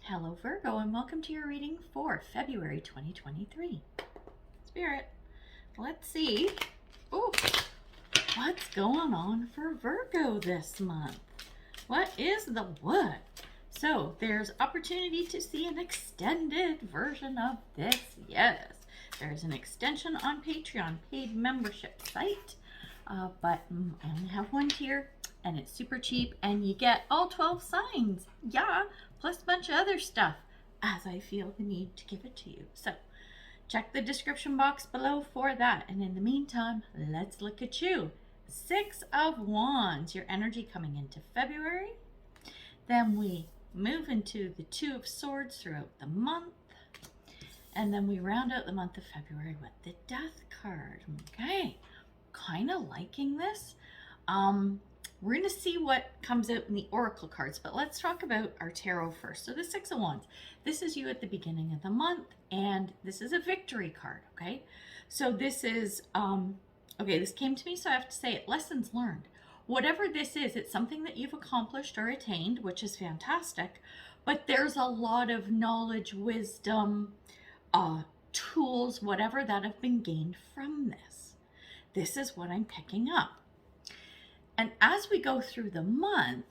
Hello Virgo, and welcome to your reading for February 2023. Spirit, let's see what's going on for Virgo this month. What is the what? So there's opportunity to see an extended version of this. Yes, there's an extension on Patreon, paid membership site, but I only have one tier. And it's super cheap, and you get all 12 signs. Yeah, plus a bunch of other stuff as I feel the need to give it to you. So check the description box below for that. And in the meantime, let's look at you. Six of Wands, your energy coming into February. Then we move into the Two of Swords throughout the month. And then we round out the month of February with the Death card. Okay, kind of liking this. We're going to see what comes out in the Oracle cards, but let's talk about our tarot first. So the Six of Wands, this is you at the beginning of the month, and this is a victory card, okay? So this is, this came to me, so I have to say it, lessons learned. Whatever this is, it's something that you've accomplished or attained, which is fantastic, but there's a lot of knowledge, wisdom, tools, whatever that have been gained from this. This is what I'm picking up. And as we go through the month,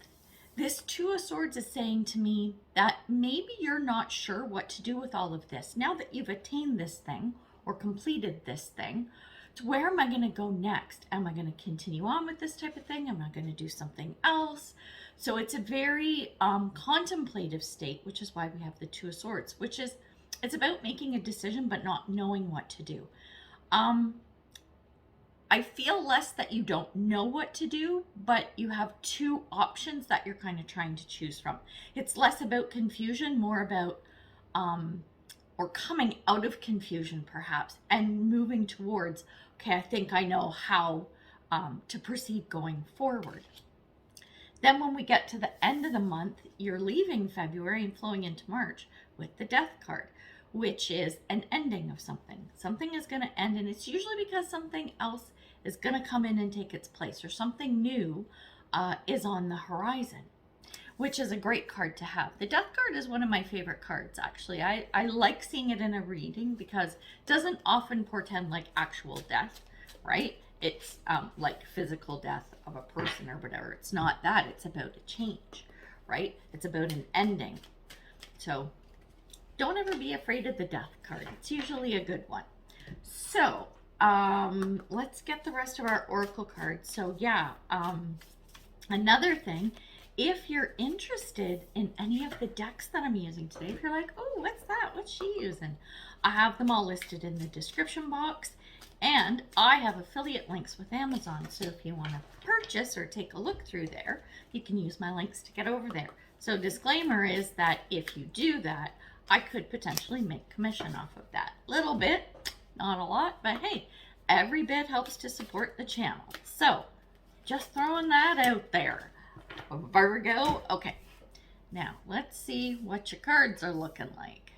this Two of Swords is saying to me that maybe you're not sure what to do with all of this. Now that you've attained this thing or completed this thing, to where am I going to go next? Am I going to continue on with this type of thing? Am I going to do something else? So it's a very contemplative state, which is why we have the Two of Swords, which is, it's about making a decision but not knowing what to do. I feel less that you don't know what to do, but you have two options that you're kind of trying to choose from. It's less about confusion, more about, or coming out of confusion perhaps, and moving towards, okay, I think I know how to proceed going forward. Then when we get to the end of the month, you're leaving February and flowing into March with the Death card, which is an ending of something. Something is going to end, and it's usually because something else is going to come in and take its place, or something new is on the horizon, which is a great card to have. The Death card is one of my favorite cards, actually. I like seeing it in a reading because it doesn't often portend like actual death, right? It's like physical death of a person or whatever. It's not that. It's about a change, right? It's about an ending. So don't ever be afraid of the Death card. It's usually a good one. So let's get the rest of our Oracle cards. So yeah, another thing, if you're interested in any of the decks that I'm using today, if you're like, oh, what's that? What's she using? I have them all listed in the description box, and I have affiliate links with Amazon. So if you want to purchase or take a look through there, you can use my links to get over there. So disclaimer is that if you do that, I could potentially make commission off of that. Little bit, not a lot, but hey, every bit helps to support the channel. So just throwing that out there. Virgo. Okay, now let's see what your cards are looking like.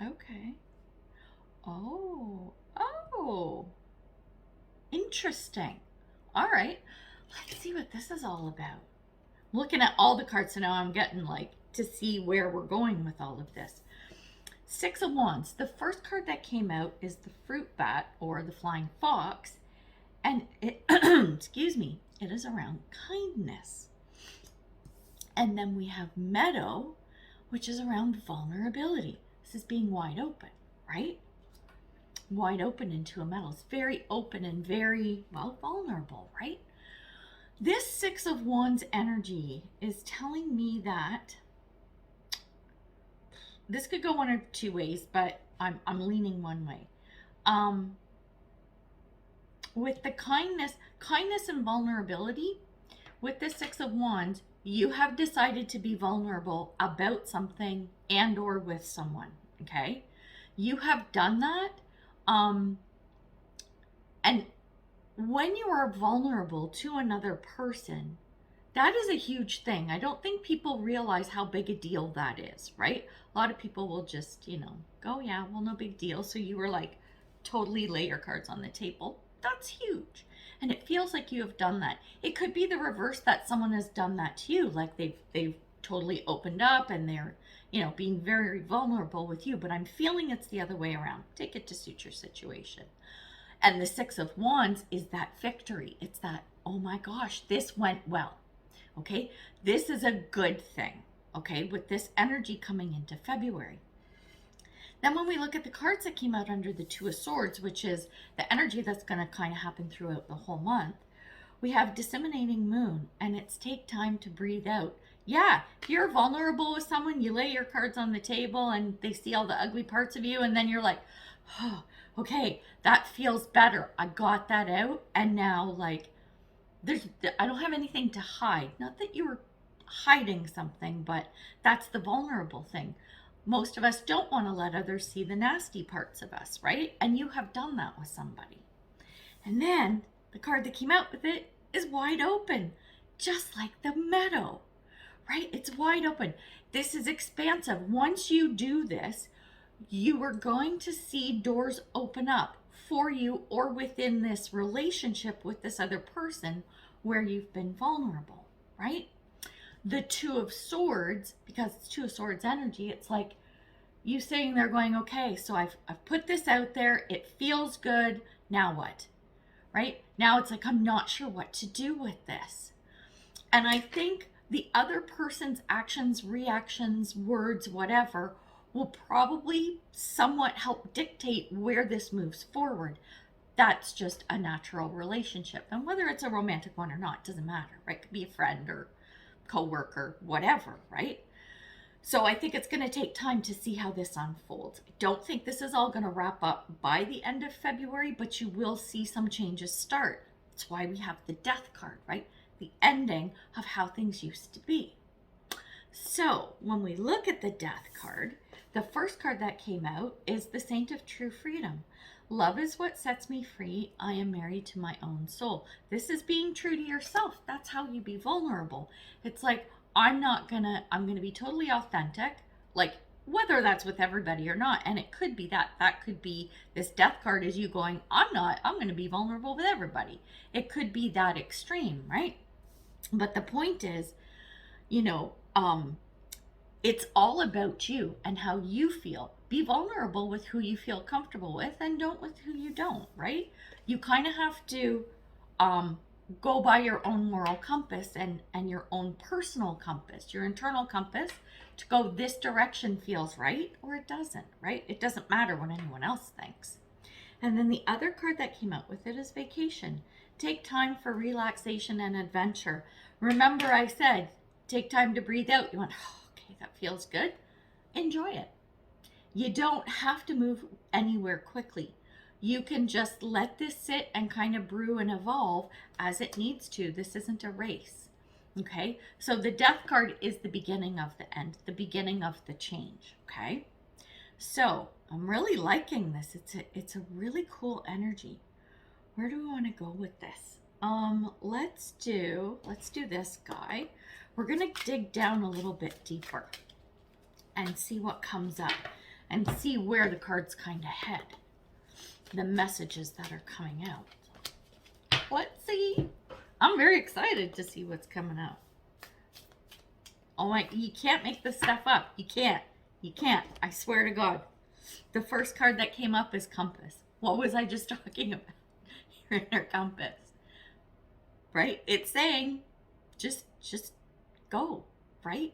Okay. Oh, interesting. All right, let's see what this is all about. Looking at all the cards, so now I'm getting like to see where we're going with all of this. Six of Wands. The first card that came out is the Fruit Bat, or the Flying Fox, and it excuse me, it is around kindness. And then we have Meadow, which is around vulnerability. This is being wide open, right? Wide open into a meadow. It's very open and very, well, vulnerable, right? This Six of Wands energy is telling me that this could go one of two ways, but I'm leaning one way. With the kindness and vulnerability, with the Six of Wands, you have decided to be vulnerable about something and or with someone, okay? You have done that, and when you are vulnerable to another person, that is a huge thing. I don't think people realize how big a deal that is, right? A lot of people will just, go, yeah, well, no big deal. So you were like, totally lay your cards on the table. That's huge. And it feels like you have done that. It could be the reverse, that someone has done that to you, like they've totally opened up and they're, being very vulnerable with you, but I'm feeling it's the other way around. Take it to suit your situation. And the Six of Wands is that victory. It's that, oh my gosh, this went well. Okay, this is a good thing. Okay, with this energy coming into February. Then when we look at the cards that came out under the Two of Swords, which is the energy that's going to kind of happen throughout the whole month, we have Disseminating Moon, and it's take time to breathe out. Yeah, if you're vulnerable with someone, you lay your cards on the table and they see all the ugly parts of you, and then you're like, oh, okay, that feels better. I got that out, and now like I don't have anything to hide. Not that you were hiding something, but that's the vulnerable thing. Most of us don't want to let others see the nasty parts of us, right? And you have done that with somebody. And then the card that came out with it is Wide Open, just like the meadow, right? It's wide open. This is expansive. Once you do this, you are going to see doors open up for you or within this relationship with this other person where you've been vulnerable, right? The Two of Swords, because it's Two of Swords energy, it's like you sitting there going, okay, so I've put this out there. It feels good. Now what? Right? Now it's like, I'm not sure what to do with this. And I think the other person's actions, reactions, words, whatever, will probably somewhat help dictate where this moves forward. That's just a natural relationship. And whether it's a romantic one or not, doesn't matter, right? It could be a friend or co-worker, whatever, right? So I think it's going to take time to see how this unfolds. I don't think this is all going to wrap up by the end of February, but you will see some changes start. That's why we have the Death card, right? The ending of how things used to be. So when we look at the Death card, the first card that came out is the Saint of True Freedom. Love is what sets me free. I am married to my own soul. This is being true to yourself. That's how you be vulnerable. It's like, I'm going to be totally authentic, like whether that's with everybody or not. And it could be that could be this Death card is you going, I'm going to be vulnerable with everybody. It could be that extreme, right? But the point is, it's all about you and how you feel. Be vulnerable with who you feel comfortable with and don't with who you don't, right? You kind of have to go by your own moral compass and your own personal compass, your internal compass, to go, this direction feels right or it doesn't, right? It doesn't matter what anyone else thinks. And then the other card that came out with it is Vacation. Take time for relaxation and adventure. Remember I said, take time to breathe out. You went, oh, okay, that feels good. Enjoy it. You don't have to move anywhere quickly. You can just let this sit and kind of brew and evolve as it needs to. This isn't a race. Okay, so the Death card is the beginning of the end, the beginning of the change. Okay, so I'm really liking this. It's a really cool energy. Where do we want to go with this? Let's do this guy. We're gonna dig down a little bit deeper and see what comes up and see where the cards kind of head. The messages that are coming out. Let's see. I'm very excited to see what's coming out. Oh my, you can't make this stuff up. You can't. I swear to God. The first card that came up is Compass. What was I just talking about? Your inner compass. Right? It's saying, just go, right?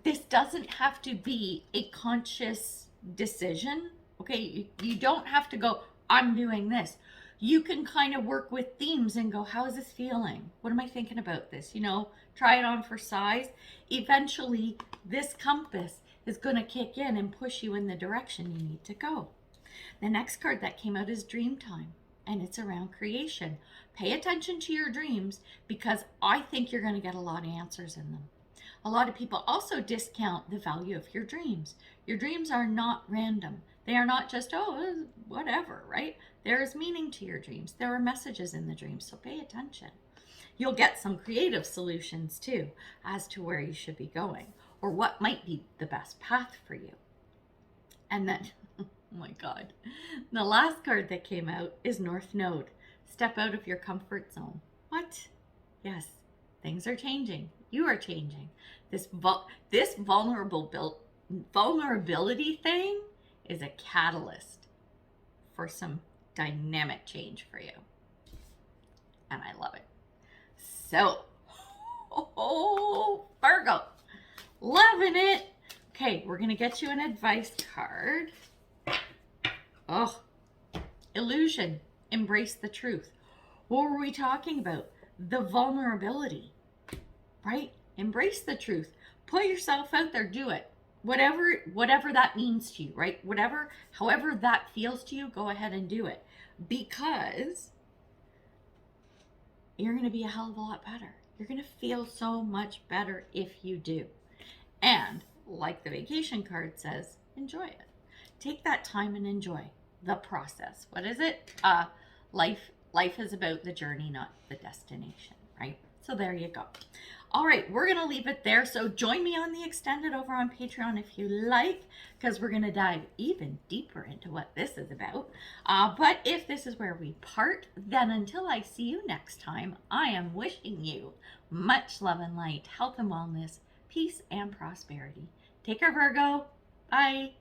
This doesn't have to be a conscious decision. Okay, you don't have to go, I'm doing this. You can kind of work with themes and go, how is this feeling? What am I thinking about this? Try it on for size. Eventually, this compass is going to kick in and push you in the direction you need to go. The next card that came out is Dreamtime, and it's around creation. Pay attention to your dreams because I think you're going to get a lot of answers in them. A lot of people also discount the value of your dreams. Your dreams are not random. They are not just, oh, whatever, right? There is meaning to your dreams. There are messages in the dreams, so pay attention. You'll get some creative solutions too as to where you should be going or what might be the best path for you. And then, oh my God, the last card that came out is North Node. Step out of your comfort zone. What? Yes, things are changing. You are changing. This vulnerability thing is a catalyst for some dynamic change for you. And I love it. So, oh, Virgo, loving it. Okay, we're going to get you an advice card. Oh, illusion. Embrace the truth. What were we talking about? The vulnerability, right? Embrace the truth. Put yourself out there. Do it. Whatever that means to you, right? However that feels to you, go ahead and do it. Because you're going to be a hell of a lot better. You're going to feel so much better if you do. And like the vacation card says, enjoy it. Take that time and enjoy the process. What is it? Life is about the journey, not the destination, right? So there you go. All right, we're going to leave it there. So join me on the extended over on Patreon if you like, because we're going to dive even deeper into what this is about. But if this is where we part, then until I see you next time, I am wishing you much love and light, health and wellness, peace and prosperity. Take care, Virgo. Bye.